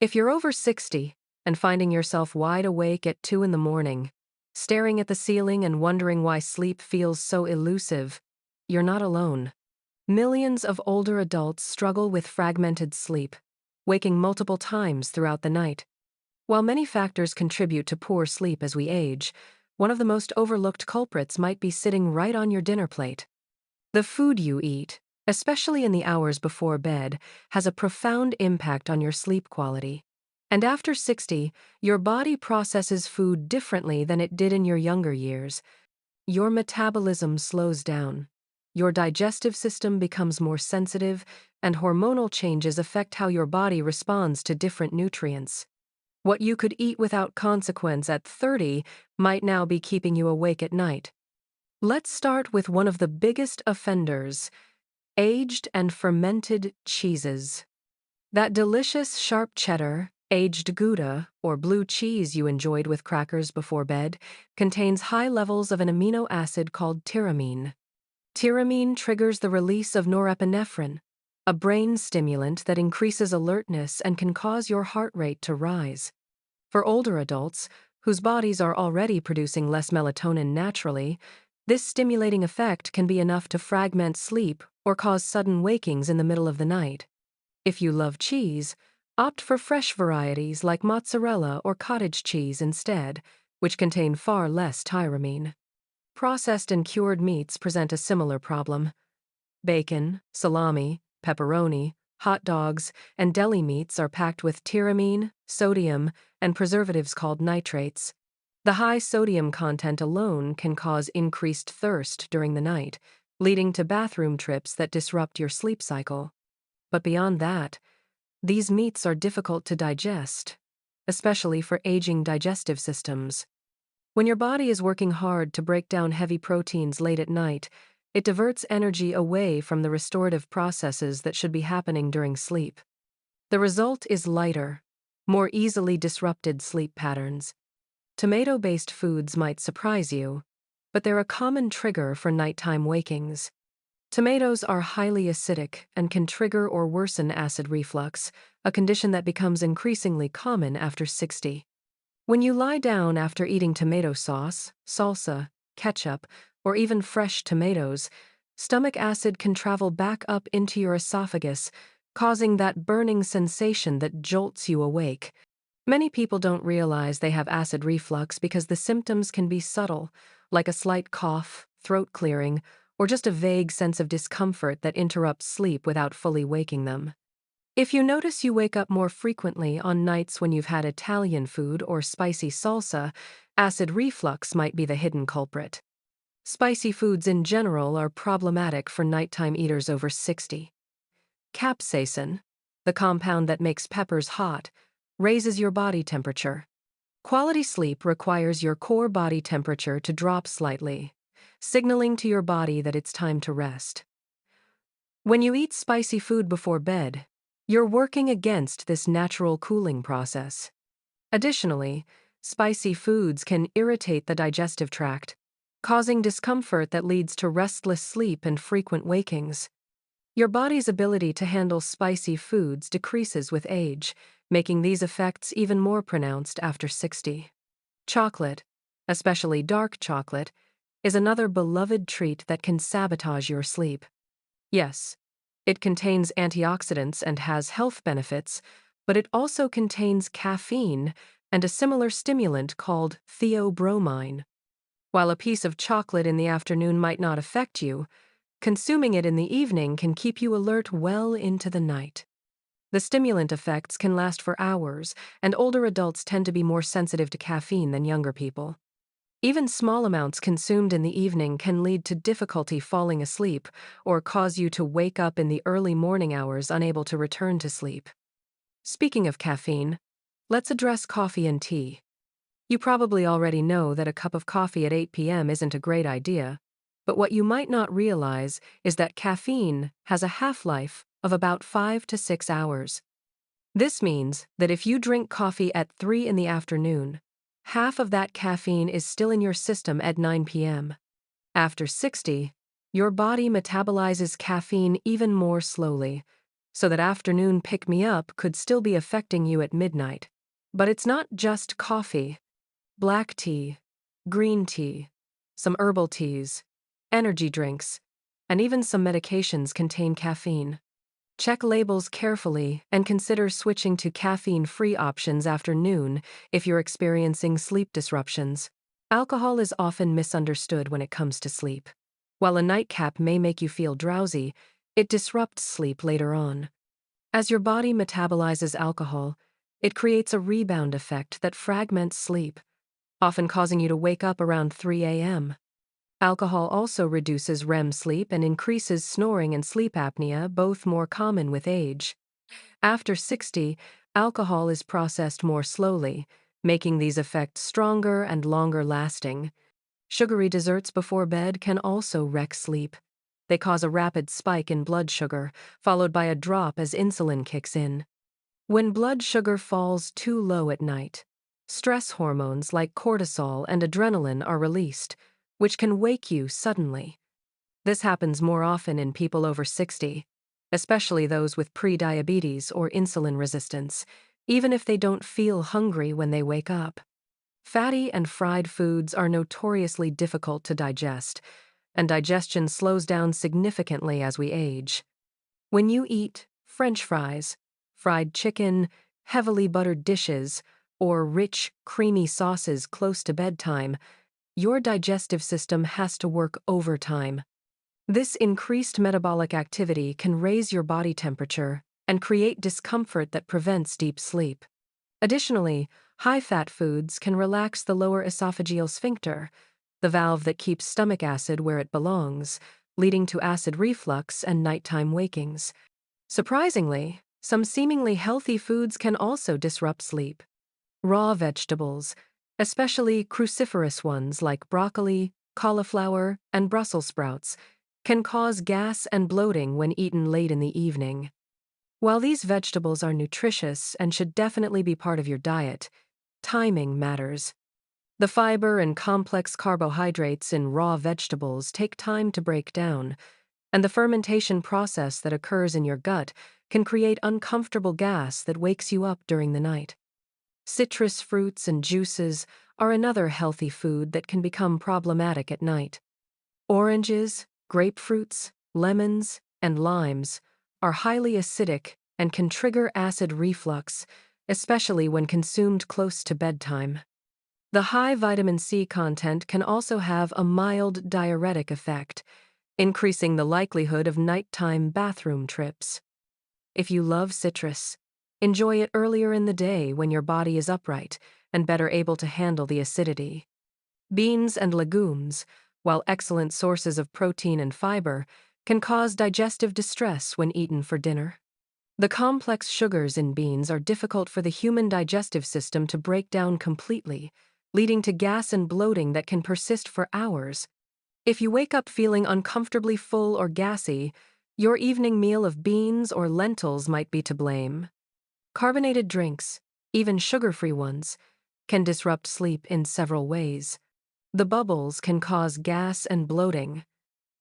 If you're over 60 and finding yourself wide awake at 2 in the morning, staring at the ceiling and wondering why sleep feels so elusive, you're not alone. Millions of older adults struggle with fragmented sleep, waking multiple times throughout the night. While many factors contribute to poor sleep as we age, one of the most overlooked culprits might be sitting right on your dinner plate. The food you eat, especially in the hours before bed, has a profound impact on your sleep quality. And after 60, your body processes food differently than it did in your younger years. Your metabolism slows down. Your digestive system becomes more sensitive, and hormonal changes affect how your body responds to different nutrients. What you could eat without consequence at 30 might now be keeping you awake at night. Let's start with one of the biggest offenders: aged and fermented cheeses. That delicious sharp cheddar, aged Gouda, or blue cheese you enjoyed with crackers before bed contains high levels of an amino acid called tyramine. Tyramine triggers the release of norepinephrine, a brain stimulant that increases alertness and can cause your heart rate to rise. For older adults, whose bodies are already producing less melatonin naturally, this stimulating effect can be enough to fragment sleep or cause sudden wakings in the middle of the night. If you love cheese, opt for fresh varieties like mozzarella or cottage cheese instead, which contain far less tyramine. Processed and cured meats present a similar problem. Bacon, salami, pepperoni, hot dogs, and deli meats are packed with tyramine, sodium, and preservatives called nitrates. The high sodium content alone can cause increased thirst during the night, leading to bathroom trips that disrupt your sleep cycle. But beyond that, these meats are difficult to digest, especially for aging digestive systems. When your body is working hard to break down heavy proteins late at night, it diverts energy away from the restorative processes that should be happening during sleep. The result is lighter, more easily disrupted sleep patterns. Tomato-based foods might surprise you, but they're a common trigger for nighttime wakings. Tomatoes are highly acidic and can trigger or worsen acid reflux, a condition that becomes increasingly common after 60. When you lie down after eating tomato sauce, salsa, ketchup, or even fresh tomatoes, stomach acid can travel back up into your esophagus, causing that burning sensation that jolts you awake. Many people don't realize they have acid reflux because the symptoms can be subtle, like a slight cough, throat clearing, or just a vague sense of discomfort that interrupts sleep without fully waking them. If you notice you wake up more frequently on nights when you've had Italian food or spicy salsa, acid reflux might be the hidden culprit. Spicy foods in general are problematic for nighttime eaters over 60. Capsaicin, the compound that makes peppers hot, raises your body temperature. Quality sleep requires your core body temperature to drop slightly, signaling to your body that it's time to rest. When you eat spicy food before bed, you're working against this natural cooling process. Additionally, spicy foods can irritate the digestive tract, causing discomfort that leads to restless sleep and frequent wakings. Your body's ability to handle spicy foods decreases with age, making these effects even more pronounced after 60. Chocolate, especially dark chocolate, is another beloved treat that can sabotage your sleep. Yes, it contains antioxidants and has health benefits, but it also contains caffeine and a similar stimulant called theobromine. While a piece of chocolate in the afternoon might not affect you, consuming it in the evening can keep you alert well into the night. The stimulant effects can last for hours, and older adults tend to be more sensitive to caffeine than younger people. Even small amounts consumed in the evening can lead to difficulty falling asleep or cause you to wake up in the early morning hours unable to return to sleep. Speaking of caffeine, let's address coffee and tea. You probably already know that a cup of coffee at 8 p.m. isn't a great idea, but what you might not realize is that caffeine has a half-life of about 5 to 6 hours. This means that if you drink coffee at 3 in the afternoon, half of that caffeine is still in your system at 9 p.m. After 60, your body metabolizes caffeine even more slowly, so that afternoon pick-me-up could still be affecting you at midnight. But it's not just coffee. Black tea, green tea, some herbal teas, energy drinks, and even some medications contain caffeine. Check labels carefully and consider switching to caffeine-free options after noon if you're experiencing sleep disruptions. Alcohol is often misunderstood when it comes to sleep. While a nightcap may make you feel drowsy, it disrupts sleep later on. As your body metabolizes alcohol, it creates a rebound effect that fragments sleep, often causing you to wake up around 3 a.m. Alcohol also reduces REM sleep and increases snoring and sleep apnea, both more common with age. After 60, alcohol is processed more slowly, making these effects stronger and longer lasting. Sugary desserts before bed can also wreck sleep. They cause a rapid spike in blood sugar, followed by a drop as insulin kicks in. When blood sugar falls too low at night, stress hormones like cortisol and adrenaline are released, which can wake you suddenly. This happens more often in people over 60, especially those with pre-diabetes or insulin resistance, even if they don't feel hungry when they wake up. Fatty and fried foods are notoriously difficult to digest, and digestion slows down significantly as we age. When you eat French fries, fried chicken, heavily buttered dishes, or rich, creamy sauces close to bedtime, your digestive system has to work overtime. This increased metabolic activity can raise your body temperature and create discomfort that prevents deep sleep. Additionally, high-fat foods can relax the lower esophageal sphincter, the valve that keeps stomach acid where it belongs, leading to acid reflux and nighttime wakings. Surprisingly, some seemingly healthy foods can also disrupt sleep. Raw vegetables, especially cruciferous ones like broccoli, cauliflower, and Brussels sprouts, can cause gas and bloating when eaten late in the evening. While these vegetables are nutritious and should definitely be part of your diet, timing matters. The fiber and complex carbohydrates in raw vegetables take time to break down, and the fermentation process that occurs in your gut can create uncomfortable gas that wakes you up during the night. Citrus fruits and juices are another healthy food that can become problematic at night. Oranges, grapefruits, lemons, and limes are highly acidic and can trigger acid reflux, especially when consumed close to bedtime. The high vitamin C content can also have a mild diuretic effect, increasing the likelihood of nighttime bathroom trips. If you love citrus, enjoy it earlier in the day when your body is upright and better able to handle the acidity. Beans and legumes, while excellent sources of protein and fiber, can cause digestive distress when eaten for dinner. The complex sugars in beans are difficult for the human digestive system to break down completely, leading to gas and bloating that can persist for hours. If you wake up feeling uncomfortably full or gassy, your evening meal of beans or lentils might be to blame. Carbonated drinks, even sugar-free ones, can disrupt sleep in several ways. The bubbles can cause gas and bloating.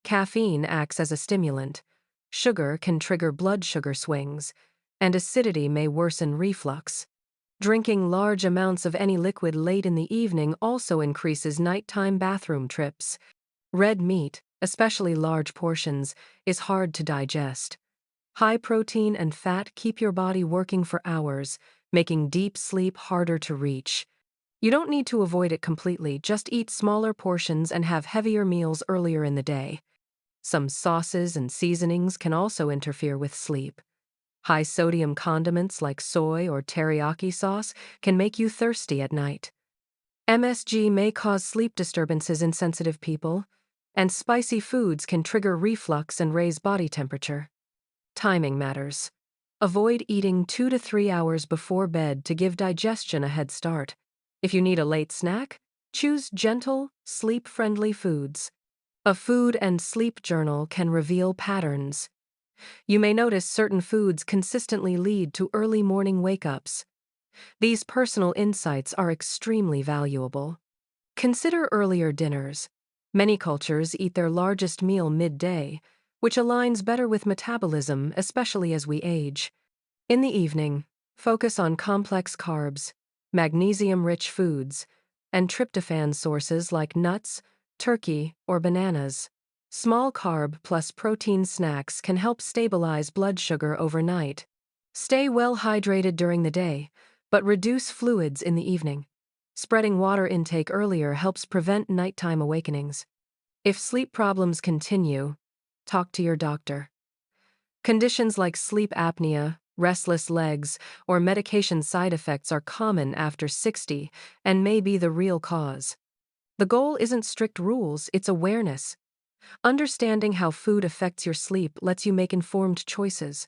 Caffeine acts as a stimulant. Sugar can trigger blood sugar swings, and acidity may worsen reflux. Drinking large amounts of any liquid late in the evening also increases nighttime bathroom trips. Red meat, especially large portions, is hard to digest. High protein and fat keep your body working for hours, making deep sleep harder to reach. You don't need to avoid it completely, just eat smaller portions and have heavier meals earlier in the day. Some sauces and seasonings can also interfere with sleep. High-sodium condiments like soy or teriyaki sauce can make you thirsty at night. MSG may cause sleep disturbances in sensitive people, and spicy foods can trigger reflux and raise body temperature. Timing matters. Avoid eating 2 to 3 hours before bed to give digestion a head start. If you need a late snack, choose gentle, sleep-friendly foods. A food and sleep journal can reveal patterns. You may notice certain foods consistently lead to early morning wake-ups. These personal insights are extremely valuable. Consider earlier dinners. Many cultures eat their largest meal midday, which aligns better with metabolism, especially as we age. In the evening, focus on complex carbs, magnesium-rich foods, and tryptophan sources like nuts, turkey, or bananas. Small carb plus protein snacks can help stabilize blood sugar overnight. Stay well hydrated during the day, but reduce fluids in the evening. Spreading water intake earlier helps prevent nighttime awakenings. If sleep problems continue, talk to your doctor. Conditions like sleep apnea, restless legs, or medication side effects are common after 60 and may be the real cause. The goal isn't strict rules, it's awareness. Understanding how food affects your sleep lets you make informed choices.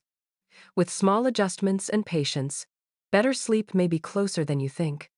With small adjustments and patience, better sleep may be closer than you think.